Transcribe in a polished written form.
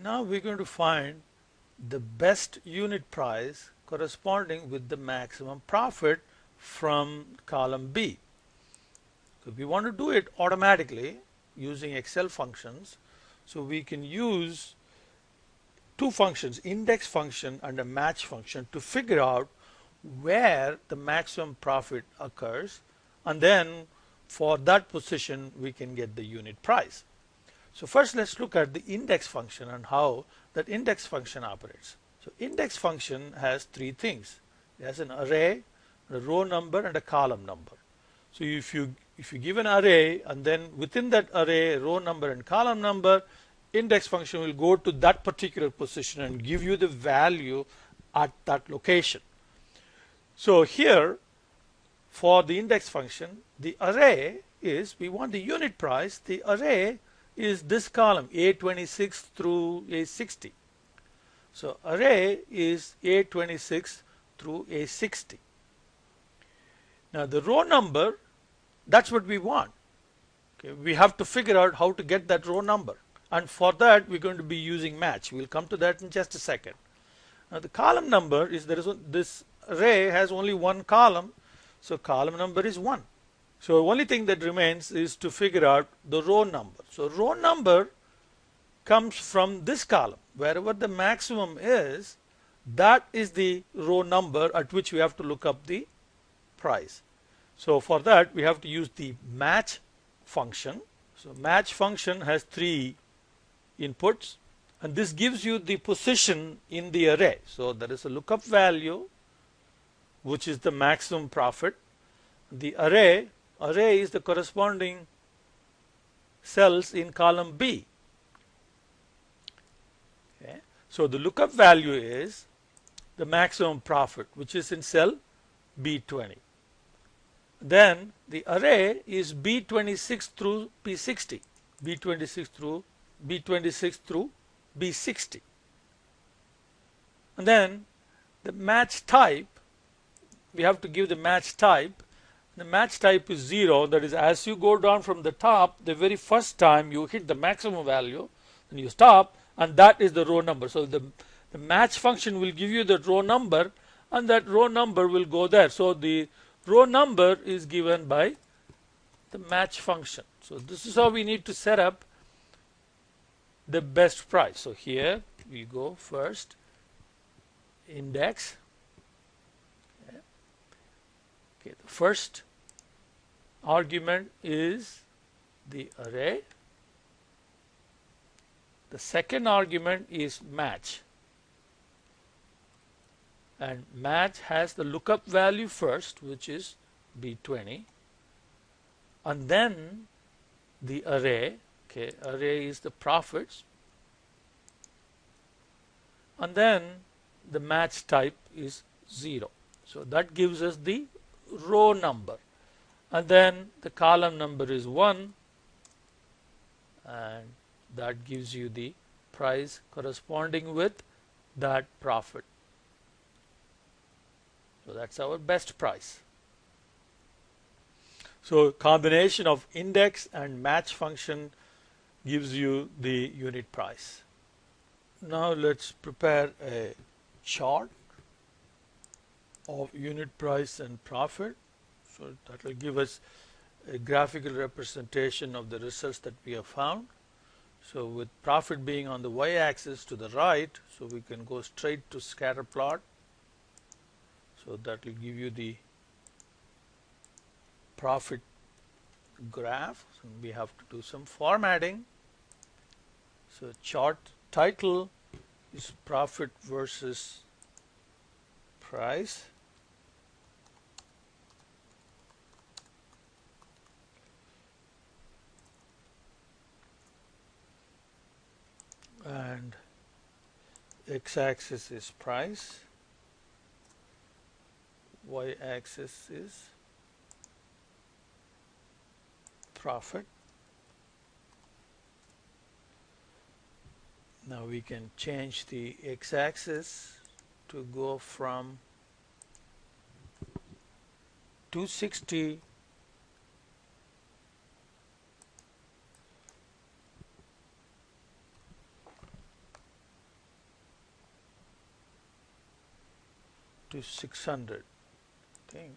Now we're going to find the best unit price corresponding with the maximum profit from column B. So we want to do it automatically using Excel functions. So we can use two functions, index function and a match function, to figure out where the maximum profit occurs, and then for that position we can get the unit price. So first let's look at the index function and how that index function operates. So index function has three things. It has an array, a row number and a column number. So if you give an array and then within that array row number and column number, index function will go to that particular position and give you the value at that location. So here for the index function, the array is, we want the unit price. The array is this column A26 through A60. So array is A26 through A60. Now the row number, that's what we want. Okay, we have to figure out how to get that row number, and for that we're going to be using match. We'll come to that in just a second. Now the column number is, this array has only one column, so column number is 1. So the only thing that remains is to figure out the row number. So row number comes from this column. Wherever the maximum is, that is the row number at which we have to look up the price. So for that we have to use the match function. So match function has three inputs, and this gives you the position in the array. So there is a lookup value which is the maximum profit. The array is the corresponding cells in column B. Okay. So the lookup value is the maximum profit, which is in cell B20. Then the array is B26 through B60, B26 through B60. And then the match type, we have to give the match type. The match type is 0. That is, as you go down from the top, the very first time you hit the maximum value, and you stop, and that is the row number. So the match function will give you the row number, and that row number will go there. So the row number is given by the match function. So this is how we need to set up the best price. So here we go first, index. Okay, the first argument is the array. The second argument is match. And match has the lookup value first, which is B20. And then the array. Okay, array is the profits. And then the match type is 0. So that gives us the row number, and then the column number is 1, and that gives you the price corresponding with that profit. So that's our best price. So combination of index and match function gives you the unit price. Now let's prepare a chart of unit price and profit. So that will give us a graphical representation of the results that we have found. So with profit being on the y-axis to the right, so we can go straight to scatter plot. So that will give you the profit graph. So we have to do some formatting. So chart title is profit versus price. And x-axis is price, y-axis is profit. Now we can change the x-axis to go from 260 . to 600. I think